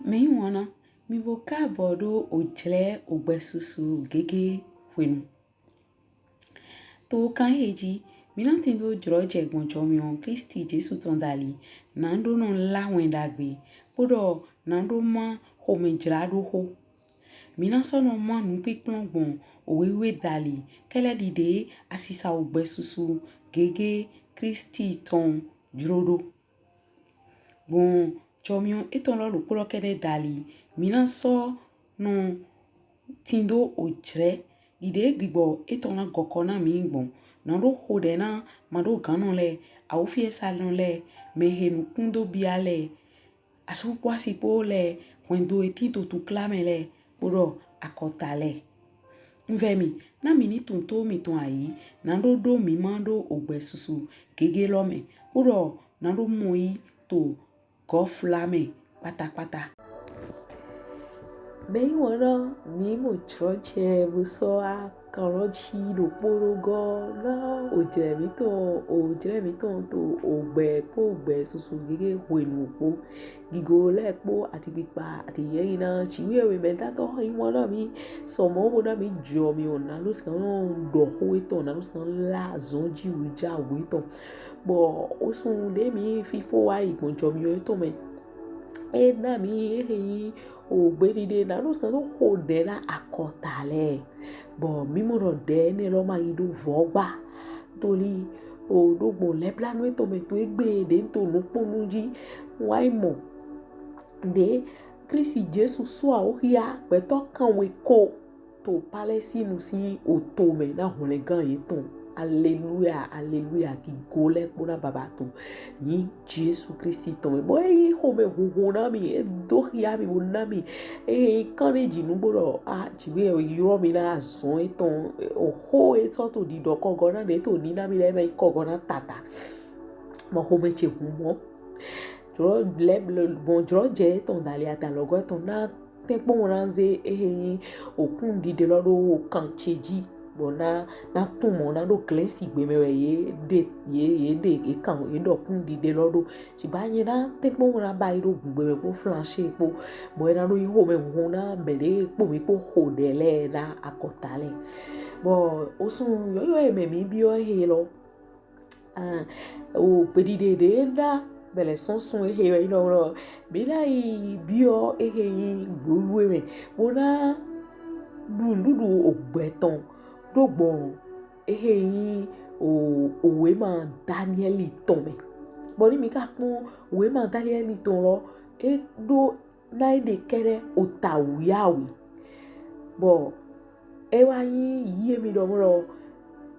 Me wana mi boka bodo ojle ogbesusu gege wenu. To kan heji mi nan tindo droje gbonjo mi on Kristi Jesu tondali nando non la wendagbe podo nando ma ho me jrado ho. Mi nan sono ma nu pikplon bon owewe dali kele dide asisa ogbesusu gege Kristi ton drodo. Bon chomion eton lo lukuro kede dali mina so no tindo ojre ide gbibo eton na gokona mi ngbon na ro hode na mado ganon le awufie salon le mehenu kundo biale asupwa sipo le wendo etito tu klame le poro akotale mvemi na mini tunto mi ton ayi na do mi mando ogbesusu gege lome poro na do moi to go flame pata. Bem wana mimo troche buso a karochi do porogo na ojre mi to ogbe susu gege wenu po gigo le po ati pipa ati yina chiwe we menta to wana mi so mo bona mi jo mi ona lo skan do ho eto na lo skan la zonji uja weto bo osun de mi fifo wa igbonjo mi eto me na mi ogbedide na no skan ho de na akotale bo mi mo ro de ne lo ma ido vogba toli o do gbo le planu eto me to egbe de to no ponuji wai mo de Kristi Jesu so a ohia pe to kan we ko to palestine si o to me na hole gan eton Alléluia ki gole pona babato ni Jesu Kristi to me boy home huhuna mi do hia mi bonami kanji nuboro a jiwe yoro mi na azon eton oho eton to di doko gona de to ni na mi le me kogona tata mo home che humo joro le bon joro je ton dali ata logo ton na tempo ranze okun di de lodo kancheji bona na tumo na do klesi gbe mewe ye de e kan e do kun di de lodo ti ba yin na te po na ba iro gbe me po flancher po bo na do iho me hu na bele po mi po ho de le na akotale bo osun yo e me mi bi o he lo o pedi de na bele sonson he we no bi na i bi o gwe me bona dudu ogbeton dogbo owe ma Daniel tome boni mi ka pon we ma Daniel ton lo do na de kere otawiawi bo e wa yi mi do mo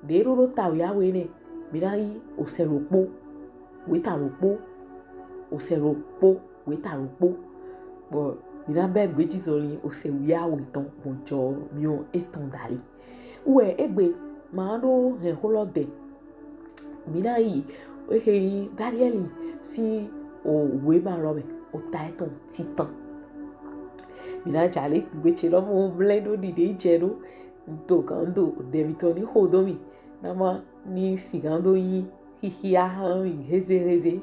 de ro tawiawi ne mi na yi oseropo we taropo bo mi na be gbe jizoli osewiawi ton bonjo mi o eton dali we egbe ma do he holode mina yi Daniel si o we ma lobe o taiton titan mina jale gbe che lo mo blendo di de jero to kando de vitoni hodomi na ma ni sigando yi hihia mi heze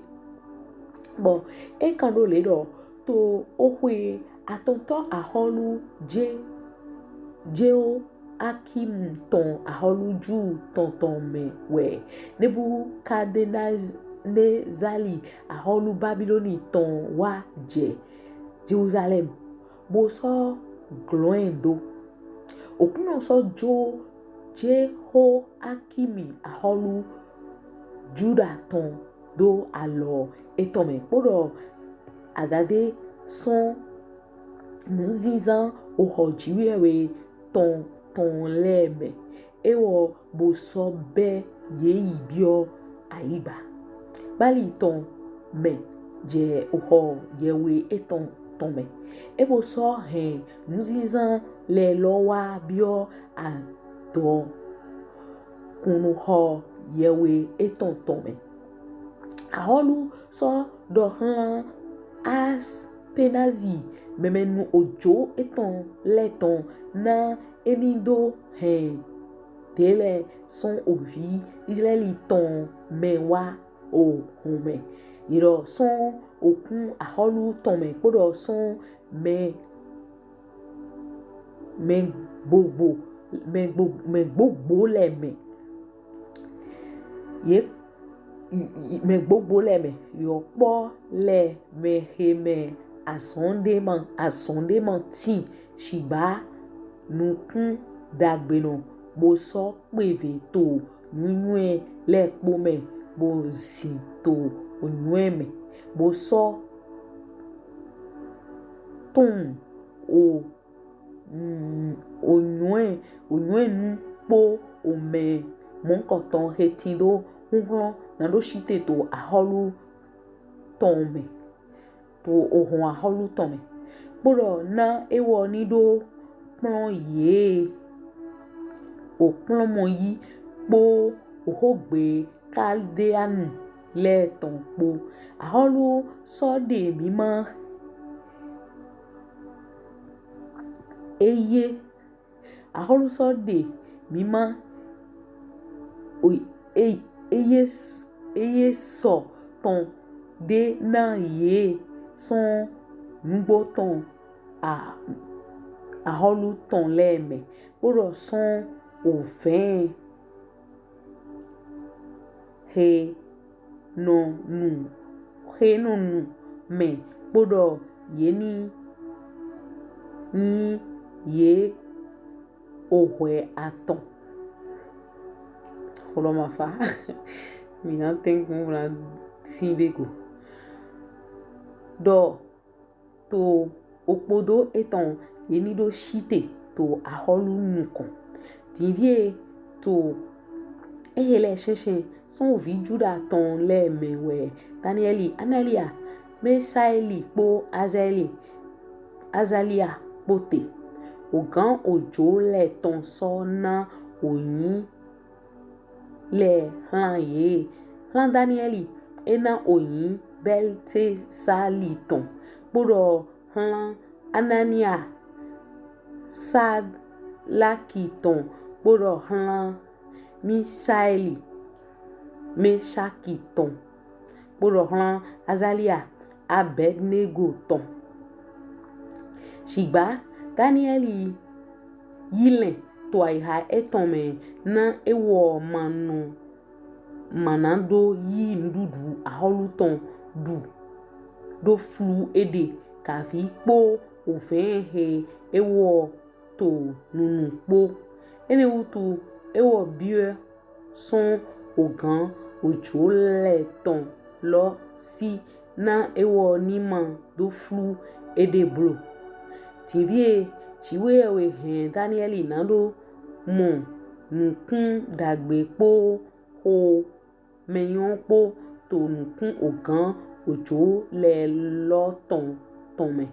bon e kando le do to ohwe atonto aholu jeo akim ton aholuju ton me we Nebukadnezali aholu Babiloni ton wa Jerusalem bo so gloendo okuno so jeho akimi aholu Juda ton do alo etome podo adade son nuzizan ohojiwe ton leme ewo bo so be ye ibio aiba bali ton me je oho yewe eton tome ebo so he nuzizan le lowa bio ado kunu ho yewe eton tome aholu so do han as penazi memenu ojo eton leton na enido he tele son ovi Israeli ton mewa o home iro son okun aholu ton me kpodo son me gbogbo le me ye me gbogbo le me yo po le me he me asonde man tin shiba nukun dagbe no bo so peve to nunue le po me bo si to onue me bo so ton o onue nu po o me mon koton hetindo uhon na do shite to aholu ton me to ohun aholu ton me poro na ewo ni do pon ye o pon mo yi po ohogbe kaldeanu le ton po aholu so de mi ma eye aholu so de mi ma eye so ton de na ye son nugbo ton aholu ton le me poro son ofen he no nu me poro ye ni ye ohwe aton koloma fa mi na think mo na sindego do to opodo eton ye ni do shite to aholu nukon divie to ehele sheshe son vi juda ton le mewe Danieli Anelia Mesaeli po Azalia pote ogan ojo le ton so na oyin le han ye han Danieli ena oyin belte sali ton poro han Anania sad laki ton poro han Misaeli Meshaki ton poro han Azalia Abednego ton shigba Danieli yile to aiha eton me na ewo manando yi ndudu aholu ton do flu ede kafi po ofen he ewo to nunu po ene wutu ewo bieu son ogan ojo le ton lo si na ewo nima do flu ede bro tivie chiwe we hen Danieli nando mo nukun dagbe po o meyon po to nukun ogan ojo le lo ton me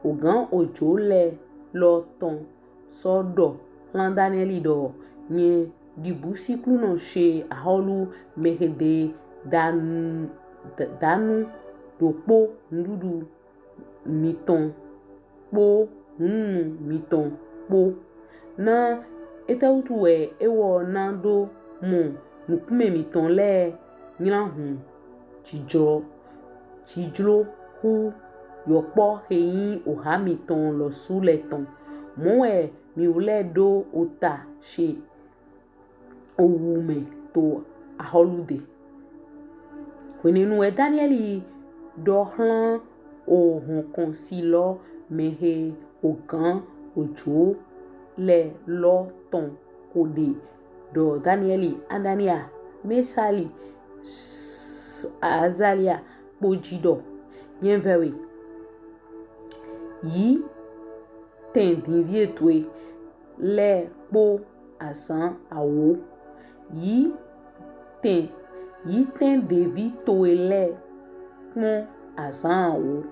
ogan ojo le lo ton sodo lan Danieli do nye dibusi kluno she aholu mehede danu dopo ndudu miton po miton po na etautu ewo nando mo nukume miton le nyahun chijlo hu yopo heyin oha miton lo sule ton mo mi ule do ota she owume to aholude kwenenu Danieli do hlan ohun kan si lo mehe ogan ojo le lo ton kode do Danieli Anania Mesali Azalia pojido yenvewe yi ten divie twe le po asan awo yi ten devi to le pon asan awo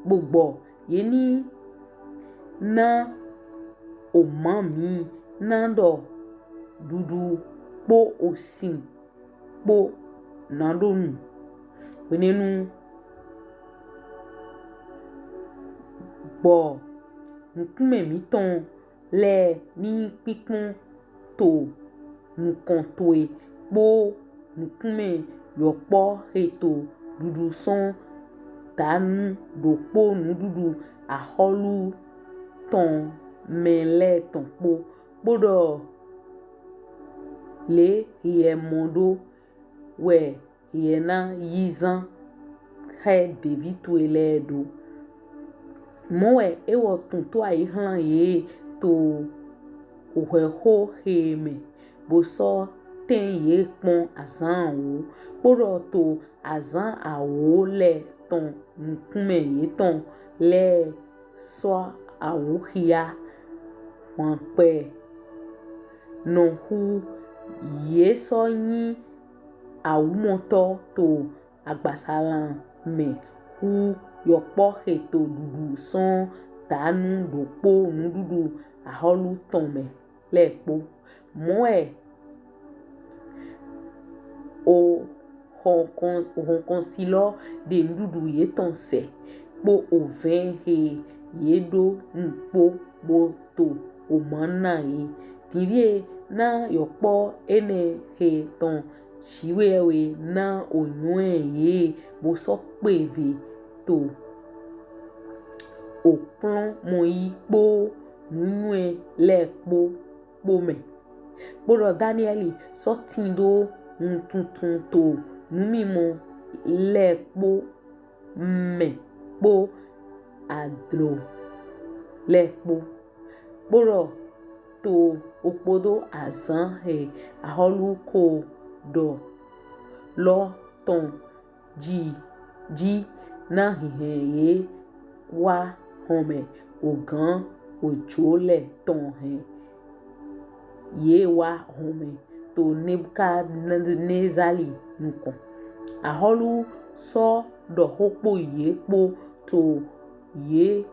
gbogbo yeni na omami nando dudu po osin po nando nu wenenu gbo nkume mi ton le ni pipon to nukon toe po nkume yokpo heto dudu son tanu dokpo nu dudu aholu ton mele ton po bodo le yemodo we yena yizan he devi to eledo moe ewo tun to ai han ye to oheho heme bo so ten ye pon azan wo bodo to azan awo le ton nkume ye ton le so awo hia wan pe no hu ye so yin awumoto to agbasala me hu yokpo heto dudu son tanu dokpo nududu aholu tome lepo moe o hon silo de nududu ye ton se po oven he ye do npo bo to o mana ye tirie na yokpo ene he ton chiwewe na onwe ye bo so peve to opon mo yi po nwe le po me bodo Danieli so tindo tuntun to numi mo le po me po adro le po bodo to opodo azan he aholu ko do lo ton ji na hihe ye wa home ogan ojo le ton he ye wa home to Nebukadnezali nukon aholu so do hopo ye po to ye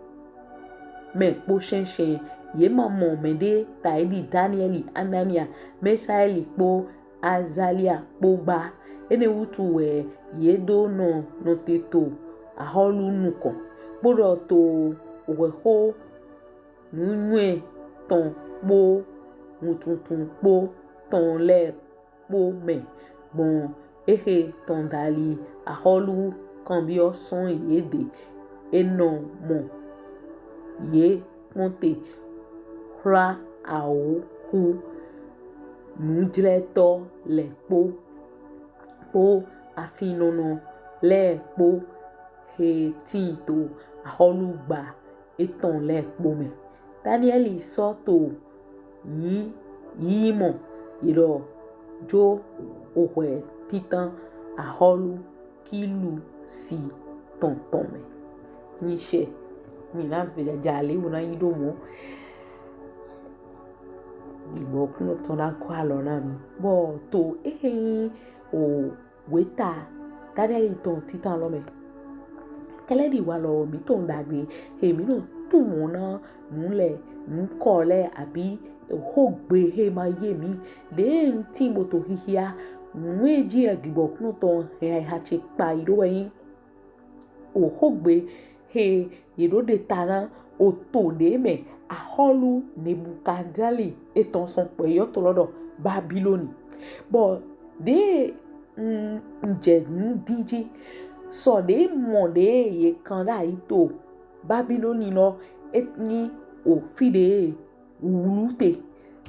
me po shenchen ye mamo mede taidi Danieli Anania Mesaeli po Azalia po ba ene wutu we ye do no teto aholu nukon bodo to oweho nunwe ton po mutuntun po ton le po me bon ehe ton dali aholu kambio son ye de eno mo ye ponte ra ao hu nudleto le po afinono le po he tinto aholu gba eton le po me Danieli soto yi mo iro jo ohwe titan aholu kilu si tonton me nishe mi na vele jale una yido mo igbo kuno ton na kwa lo na mi bo to o weta Danieli ton titan lo me keledi wa lo mi ton dagbe èmi no tu mo na nle nkole abi hogbe he ma ye mi de nti mo to hihia nweji agbo kuno ton he ha che pa iro yin o hogbe he iro de tana o to de me aholu Nebukadnezali eton son pe yo to lodo Babiloni bo de nje ndiji so de mo de ye kan da ito Babiloni no etni o fide wulute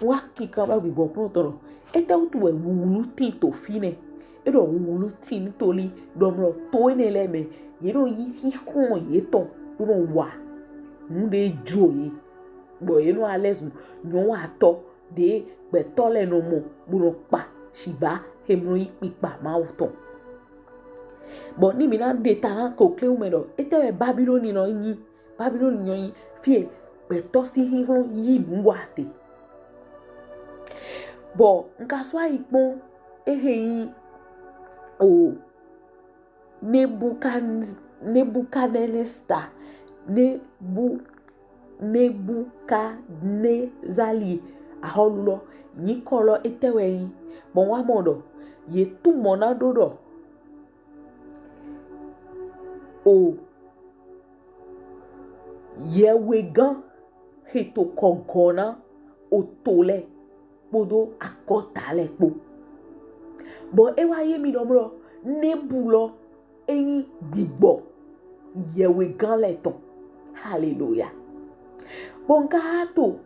wa kikan ba gbo kun toro ete utu we wuluti to fine edo wuluti nitori domro to enele me yero yi hihun ye ton ro wa nde joye bo yenu alesu nyo wa to de gbe to le no mo buro pa shiba hemro ipipa ma uton bo ni mi na de tara ko kleu me do ete we Babiloni no yin Babiloni no yin fie gbe to si hihun yi nwate bo nka swa ipon yin o Nebukadnezali aholulo yin kolo etewe yin bon wa modo ye tu mona dodo o yewe gan heto kogona o tole bodo akota le po bo ewa ye mi domro nebulo eyin gbigbo yewe gan leton hallelujah bonga to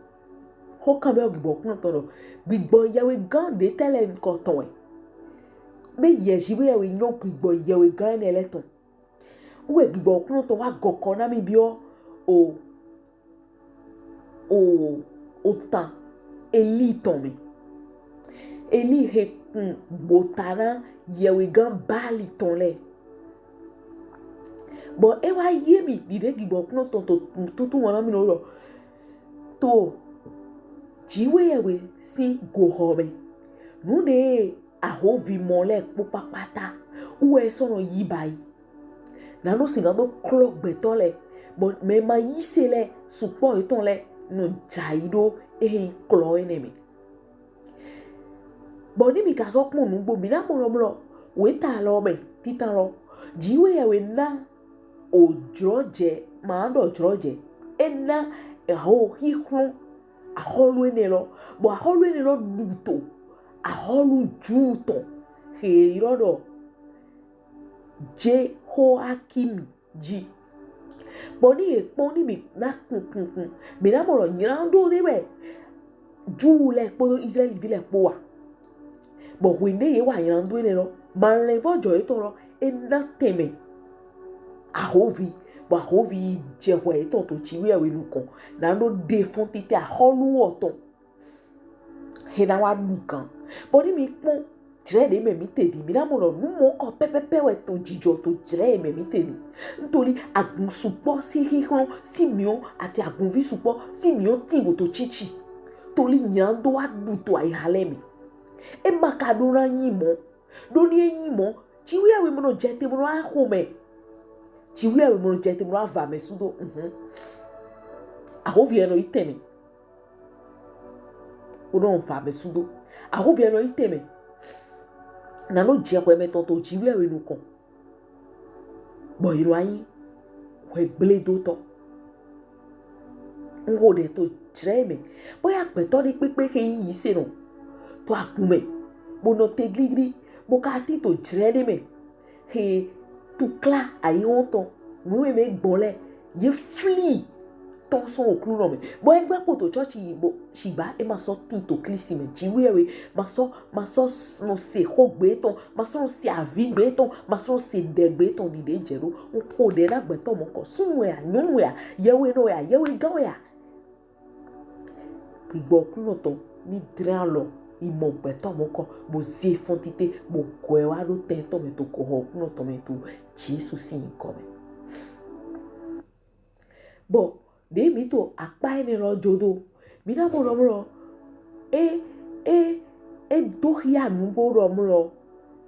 ho kan be gbigbo kun ton gbigbo yewe gan de tele nko ton e me yejiwe yewe nyo gbigbo yewe gan ne leton we gbigbo kun ton wa goko na mi bi o tan eli ton mi eli he botana yewe gan bali ton le bon e wa ye mi dide gbigbo kun ton to wona mi no ro to jiwe yewe si go home nu de ahovi mole popapata uwe sono yi bayi na no singa do clock betole bon me ma yisele support eton le no jaido e clo enemy bon ni mi ka so pon nu gbo mi na mo ro we ta lo be titan lo jiwe yewe na ojroje ma do ojroje ena ho hikun aholu ene lo bo aholu ene lo duto aholu juto he irodo Jehoakim ji boni epo ni mi na kun mi na mo ro nyando ni be ju le po Israel vi le po wa bo we ne ye wa nyando ene lo man le vojo eto lo ena teme ahovi bo ahovi jeho eto to chiwe we nukan na no de fon tete aholu oton he na wa nukan boni mi pon jire de me mi tedi mi na mo no nu mo ko pepepe we to jijo to jire me mi tedi ntori agun supo si hihun si mio ati agun vi supo si mio timbo to chichi tori nyando wa du to ai halemi e makadura yimo do ni yimo chiwi awe mo no jete mo a home chiwi awe mo no jete mo ava me sudo ahovi no iteme o no fa me sudo ahovi no iteme na no je ko me tonto jiwe we nu kon bo iro ayin we gble do to ngo de to jreme boya pe to ri pepe ke yin se no to akume bo no te gligri bo ka ti to jrele me he tu kla ayi won to we me gbonle ye flee ton son oklu no me bo egbe po to church yi bo shiba e ma so tin to klisi me jiwe we ma so no se hogbe ton ma so se avi gbe ton ma so se degbe ton ni de jero o po de na gbe ton mo ko sunwe a nyunwe a yewe no ya yewe gan ya gbigbo oklu ton ni dran lo imo gbe ton mo ko bo ze fontite bo ko e wa lo ten ton me to ko oklu ton me to Jesus si nko me bo de mi to apa ene ro jodo mi na mo ro e do ya nu go ro mo ro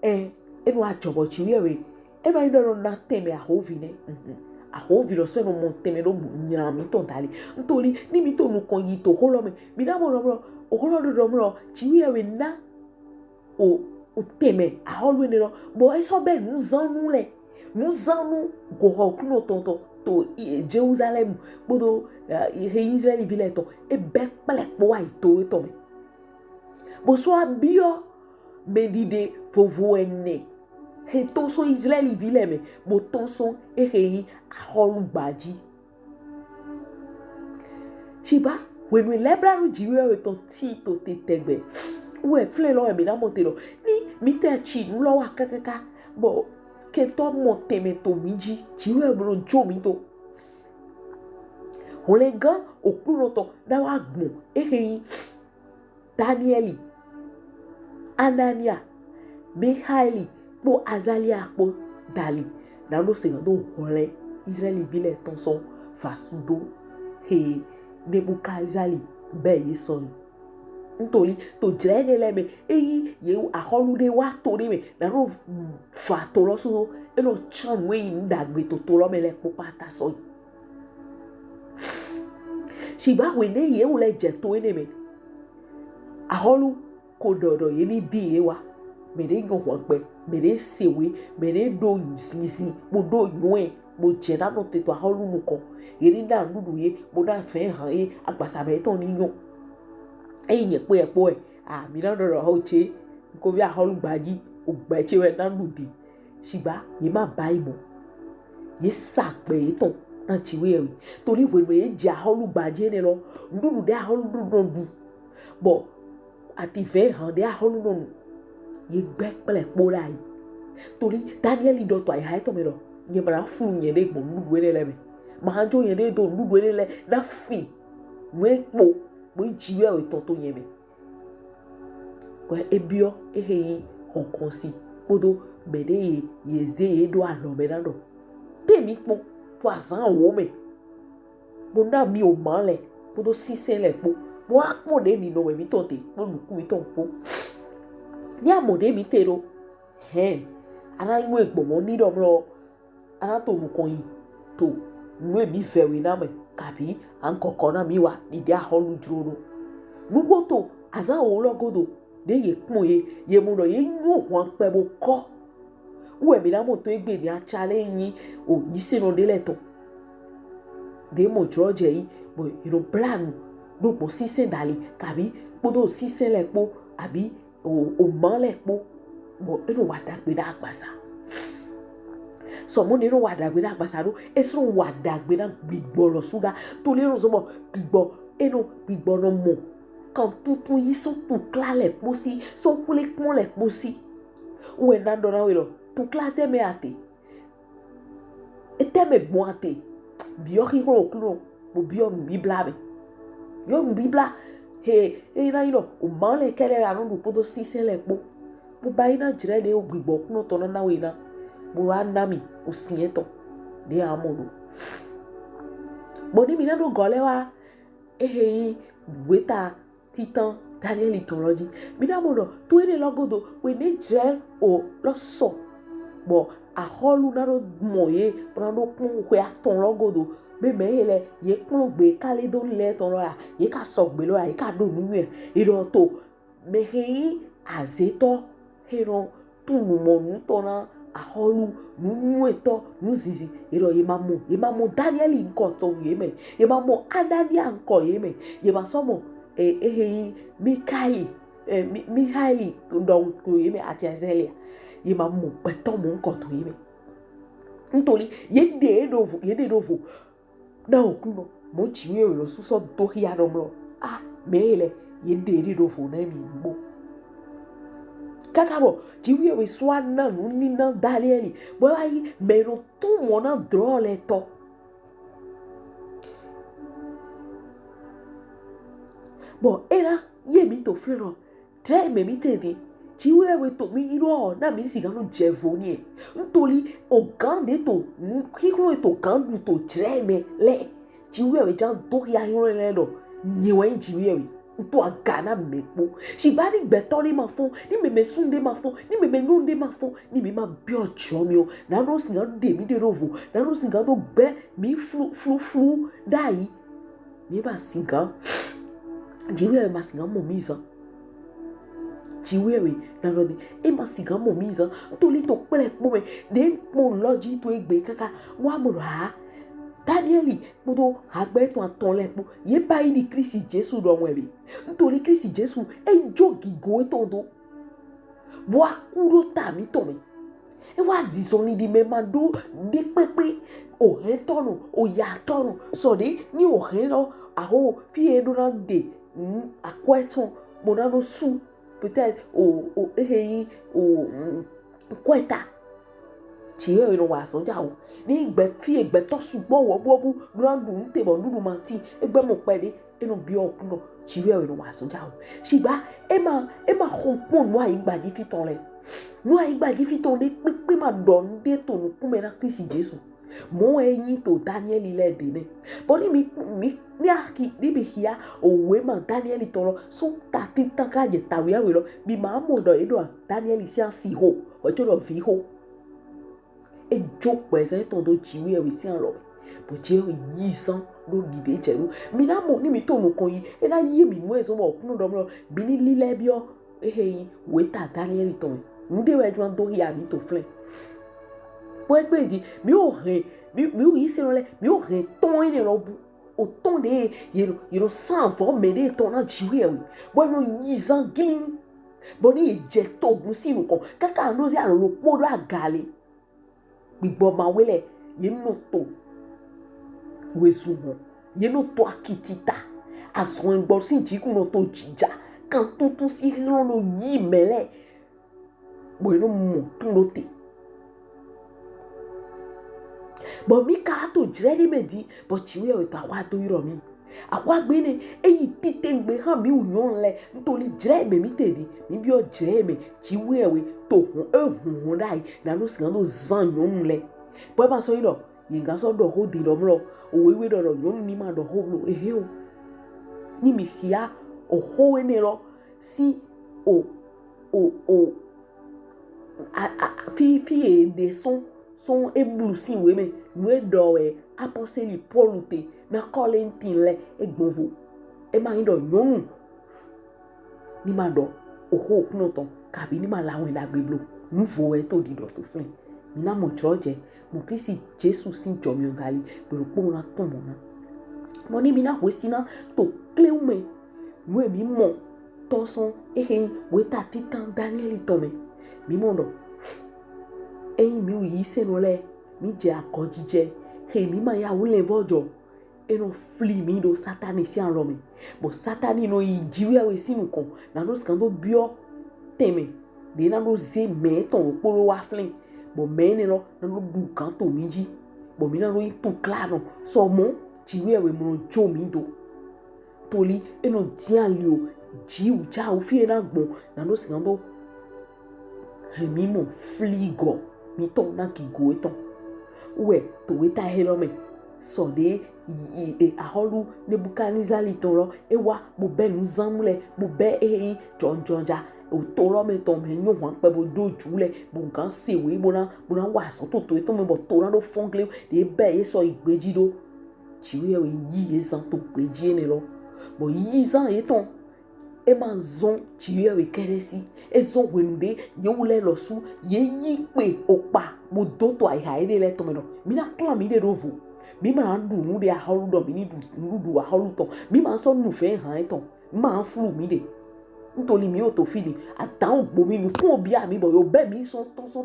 enu ajobo chiwe we e ba ndo na teme ahovi ne ahovi ro so no mo teme ro nyira mi to dali ntori ni mi to nu kon yi to holo me mi na mo ro o holo do mo ro chiwe we na o teme aholo ne ro bo e so be nu zanu go ho kuno tonto to Jerusalem bodo Israel vile to e be plek po ai to me bo so abio medide fovo enne he to so Israel vile me bo to so e he aholu baji shiba when we lebraru jiwe we to ti to tetegbe we fle lo e me na motero ni mi te chi nu lo wa kakaka bo ke to mo teme to miji jiwe bro jo mi to olega okuro to da wa gbon eheyin Danieli Anania Mihaeli po Azalia po Dali na lo se do hole Israeli vile ton son fasudo he Nebukazali be yi so ntori to jere le me eyi ye aholude wa tori me na ro fa to lo so e lo chan we ndagbe to lo me le popata so shiba we ne ye wo le je to ene me aholu ko dodo ye ni bi e wa me de go won pe me de sewe me de do sisi mo do yun mo je na no te to aholu nu ko ye ni da dudu ye mo da fe han ye agbasa be to ni yun eyin pe epo e mi na do ro ho che ko bi aholu gbaji o gba che we na ludi shiba ye ma Bible ye sakpe ton na chiwe torí wenu ye ja holu gbaje ne lo ndudu de holu ndu bo ati ve han de holu no ye gbe pele pora yi torí Daniel do to ai ha to me lo ye bra fun ye de gbo ndudu ele lebe ma jo ye de do ndudu ele le na fi we po we jiwe to ye me kwa ebio ehe honkonsi podo bede ye ze edo alo bedado temi po to azan wo me bunda mi o male podo sise le po mo akpo de mi no we mi to te mo luku mi to po ni amode mi tero ana imu egbo mo ni do mlo ana to mu kon yi to nu emi fewe na me kabi an kokona mi wa ni de aholu juro gbogbo to azan wo logodo de ye pon ye mo no ye nu hwan pe bo ko uwe mi na mo to egbe ni achale yin o yi sinu de leto de mo George yi bo you plan do po sisen dali kabi podo sisen le po abi o man le po bo eno wada gbe da agbasa so mo ni ro wada gbe da agbasa ro esro wada gbe na gbigbo lo suga to le ro so mo gbigbo eno gbigbo no mo kan tuntun yi so tu kla le po si so kule pon le po si uwe na do na we lo tu kla te me ate ete me gbon ate bi o ki ro klo bo bi o mi bla be yo bibla na you know o man le kele anu du podo sisen le po bo ba ina jire de o gbigbo kuno to na we na bo anami o sieto de amodo bo ni mi na do gole wa weta titan Daniel mythology mi da modo to ene logodo we ne je o lo so bo aholu na ro moye pro no pon we aton logodo be me hele ye pon gbe kale do le ton lo ya ye ka so gbe lo ya ye ka do nu e iro to me he azeto hero tunu mo nu to na aholu nu eto nu zizi iro ye mamu Daniel nko to ye me ye mamu Adania nko ye me ye ma so mo Mikaeli to don to ye me ati Azelia ye mamu peto mo nko to ye me ntori ye de do na okuno mo chiwe lo suso do hia no mlo mele ye de do fu na mi mbo kakabo chiwe we swana nu ni na Daniel bo ai me no to mo na draw le to bo era ye mi to fero tre me mi te de chiwe we to mi iro na mi si ganu jevoni ntori o gande to kiklo to gandu to tre me le chiwe we jan do ya hiro le do niwe chiwe we to agana mepo shi ba ni gbeto ni ma fun ni me sunde ma fun ni me nyunde ma fun ni me ma bi ojo mi o na no singa de mi de rovo na no singa do gbe mi flu dai mi ba singa chiwe ma singa mo miza chiwewe na no de e ma singa mo miza to li to pele po me de mo loji to egbe kaka wa mo ra Daniel podo agbe to aton le po ye ba ni Kristi Jesu do won ebe ntori Kristi Jesu e jogi go to do bo akuro ta mi to me e wa zizo ni di me ma do de pepe o he tonu o ya tonu so de ni o he lo aho fi e do na de akweton mo na no su peut-être kweta chiwe no wa so jawo ni igbe fi egbe to sugbon wo bobu randu nte mo ndu manti egbe mo pede enu bi okuno chiwe no wa so jawo shiba e ma kompon no aigba ji fiton le no aigba ji fiton de pe ma don de to nu ku me na Kristi Jesu mo eyin to Daniel ile de ne but ni aki ni bi hia owe ma Daniel toro so ta titan ka je tawe awe lo bi ma mo do edo Daniel si an si ho ojo lo vi ho e jo pese ton do jiwe e si an lo bo je o yisan lo ni de jeru mi na mo ni mi to no kon yi e na yi mi mo eso mo kunu do mo bi ni lile bi o we ta Daniel ton mu de we jo do hia mi to flen bo egbe di mi o yi se le mi o re ton ine lo bu o ton de yero san fo me de ton na jiwe we bo no yizan gin bo ni je to gun sinu kon kaka no si an lo po do agale gbigbo ma wele ye no to wezumo ye no to akitita aso engbo sin jiku no to jija kan tuntun si ron no yi mele bueno mo tun lo te bo mi ka to jredi medi bo chiwe o ta kwa to iro mi akwa gbe ni eyi tite ngbe han mi unyon le ntori jrebe mi tedi mi bi o jrebe chiwe we to hun dai na no sigan do zan yon le bo ba so iro yinga so do ho di do mlo o we do yon ni ma do ho lo ehe o ni mi hia o ho ene lo si o fi de son eblu si we me we do apostoli Paul te na Corinthien le egbovo e ma ndo yon ni ma do o ho kuno ton kabi ni ma la won la gbeblo nu vo e to di do to flen mi na mo church mo Kristi Jesus sin jomi ongali pero po na to mo na mo ni mi na we sina to kleume nu e mi mo to son we ta titan Daniel to me mi mo do mi o yi se no le mi je akojije mi ma ya wule vojo eno fli mi do satani si an rome bo satani no yi jiwe we sinu kon na no skando bio teme de na no ze me ton oporo wa flin bo me ni lo na no du kan to mi ji bo mi na no yi to claro so mo jiwe we mo jo mi do toli eno dian lio ji u ja o fi na gbon na no skando mi mo fli go mi to na ki go eton we to we ta helo me so de aholu nebukadnezar toro ewa bo be nu zamule bo be jonjonja o toro me to me nyo wan pe bo doju le bo nkan se we bo na wa so to to me bo to na do fongle de be so igbeji do chiwe we yi ezan to gbeji ene lo bo yi zan eton e ma zon chiwe we keresi ezon wenude ye wule lo su ye yi pe opa mo do to ai haide le to me no mi na klan mi de rovu mi ma du nu de aholu do mi ni du aholu to mi ma so nu fe han to ma flu mi de ntoli mi o to fili atan gbo mi nu fun obi ami bo yo be mi so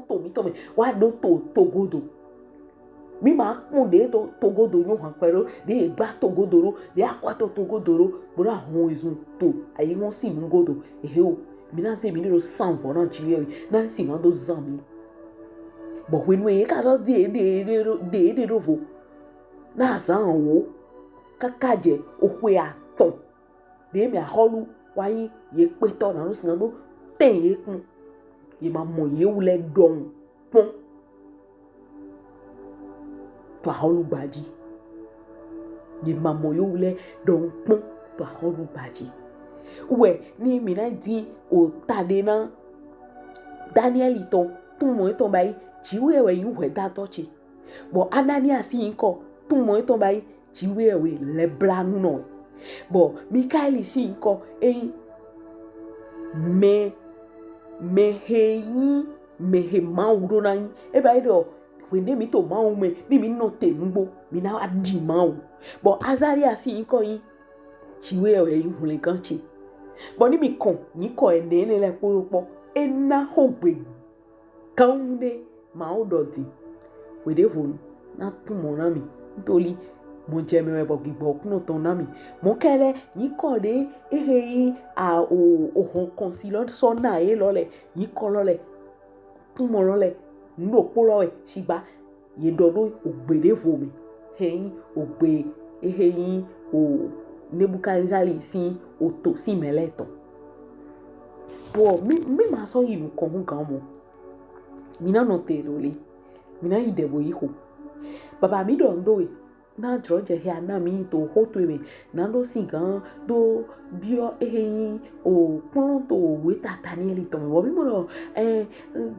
to mi to me wa do to godo mi ma kun de to godo yo han pero de gba to godoro de akwato to godoro bo ra hon izun to ayi won si mu godo ehe o mi na se mi ni ro san for na chiwe na si na do zan mi bo when we ka just de rovo na zan wo kakaje ohwe aton de mi aholu wayi ye pe to na ro sin mo ten ye kun ye ma mo ye wule don pon to aholu gbaji ye ma mo ye wule don pon to aholu gbaji we ni mi na di o tade na Daniel ton tun mo ton bayi chiwe we yin we da tochi bo Ananias yin ko tun mo ton bayi chiwe we le blanu no bo Mikael si nko me he mauro na yin e ba do we ne mi to mawo me ni mi no te ngbo mi na adi mawo bo Azaria si nko yin chiwe we yin hunle kan chi bo ni mi kon ni ko ene le poropo ena hogbe kan de mawo doti we de fun na tun mo na mi ntoli mo je me bo gigbo kuno ton na mi mo kele ni ko de o hon kon si lo so na lo le ni ko lo le tun mo lo le nlo po lo e sigba ye dodo ogbede fo mi ogbe o Nebukadnezar si o to si meleto bo mi ma so yi ko hun kan mo mi na no te lo le mi na idebo yi ho baba mi do ndo we na George he na mi to ho to me na do si gan do bio o pon to we ta Daniel to me wo mi mo lo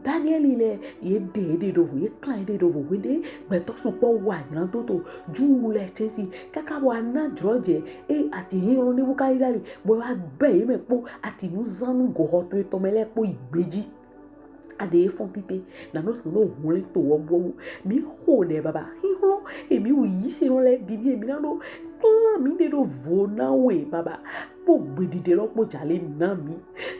Daniel le ye de do we clan de do we de be to so po wa yan to ju le chesi kaka wa na George ati hin ro ni Nebukadnezar bo wa be me po ati nu zanu go ho to me le po igbeji ade fon pipe na no so no wole to wo mi ho de baba hi ho e mi o yi se no le bibi e mi na no mi de do vo na we baba po gbedide lo po jale na mi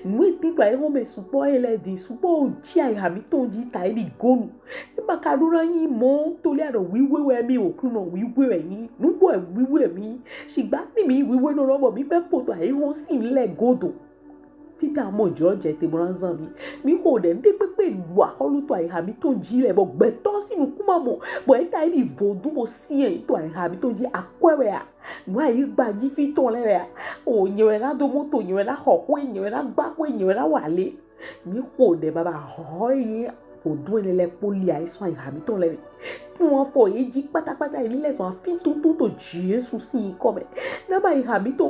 nu ete gba e me supo ele di supo oji ai mi to ji ta ri gonu e ma kadura yin mo to le ado wiwe we mi okun no wiwe yin nu bo wiwe mi sigba ni mi wiwe no lo mi pe po to ai ho si nle godo fita mo George te mo ranzan mi ko de de pepe lu aholu to ai mi to ji le bo gbeto si mu kuma mo bo e ta ri vodu mo si e to ai mi to ji akwewe a nu ai gba ji fi to le a o nyewe na do moto nyewe na ho ho nyewe na gba ko nyewe na wale mi ko de baba ho yin vodu ele poli ai so ai mi to le wọ́n fọ èjì pátápátá ìnílẹ̀sùn àfin tuntun tó Jésù sí ikọ́ mẹ́ náà ìhà mi tó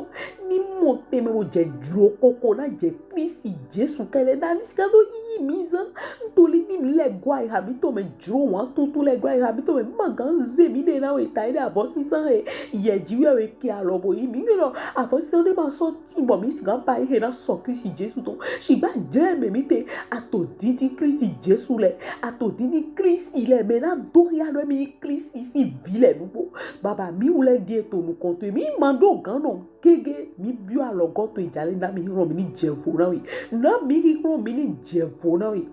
ní mọ̀ tẹ́mẹ́ mo jẹ́ dúró kókó náà jẹ́ Kristi Jésù kẹlẹ́ náà ní sika tó yí mi sàn nítorí nínú lẹ́gbọ́ ìhà mi tó mẹ́ dúró wọn tuntun lẹ́gbọ́ ìhà mi tó mẹ́ mọ̀gán zè mí lè náà ìta ilé àbọ̀ sísan ẹ̀ ìyẹ̀jìwé rẹ̀ kí àlọ́bọ̀ yìí mi nínú àbọ̀ sísan dé máa sọ tí mọ̀ mi sì kàn bá ihe náà sọ Kristi Jésù tó ṣùgbọ́n jẹ́ mẹ́mí tẹ àtòdídí Kristi Jésù lẹ̀ àtòdídí Kristi lẹ̀ mẹ́ náà dóríà mi Kristi si vile nubo baba mi ule die to nu konto mi mando gano gege mi bio alogo to ijale na mi ro mi ni jevo na wi na mi ro mi ni jevo na wi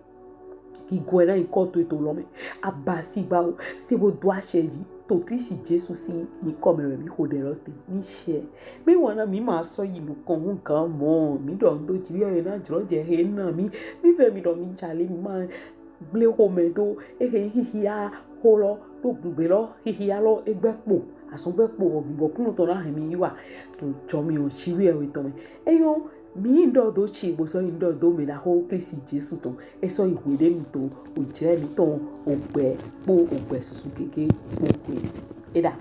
ki gwena ikoto to lo me abasi ba o se bo do aseji to Kristi Jésù si ni komere mi hoderote ni she mi wona mi ma so yi lu kan mo mi do ndo ji e na jro je he na mi fe mi do mi jale mi ma ble home do hihia holo do gbelo hihia lo egbepo asongbepo obibo kunu to na hemi yiwa to jomi o chiwe e to me eyo mi ndo do chi bo so ndo do me na ho Kristi Jésù to e so iwede mi to o jire mi to ogbe po ogbe susu keke po pe eda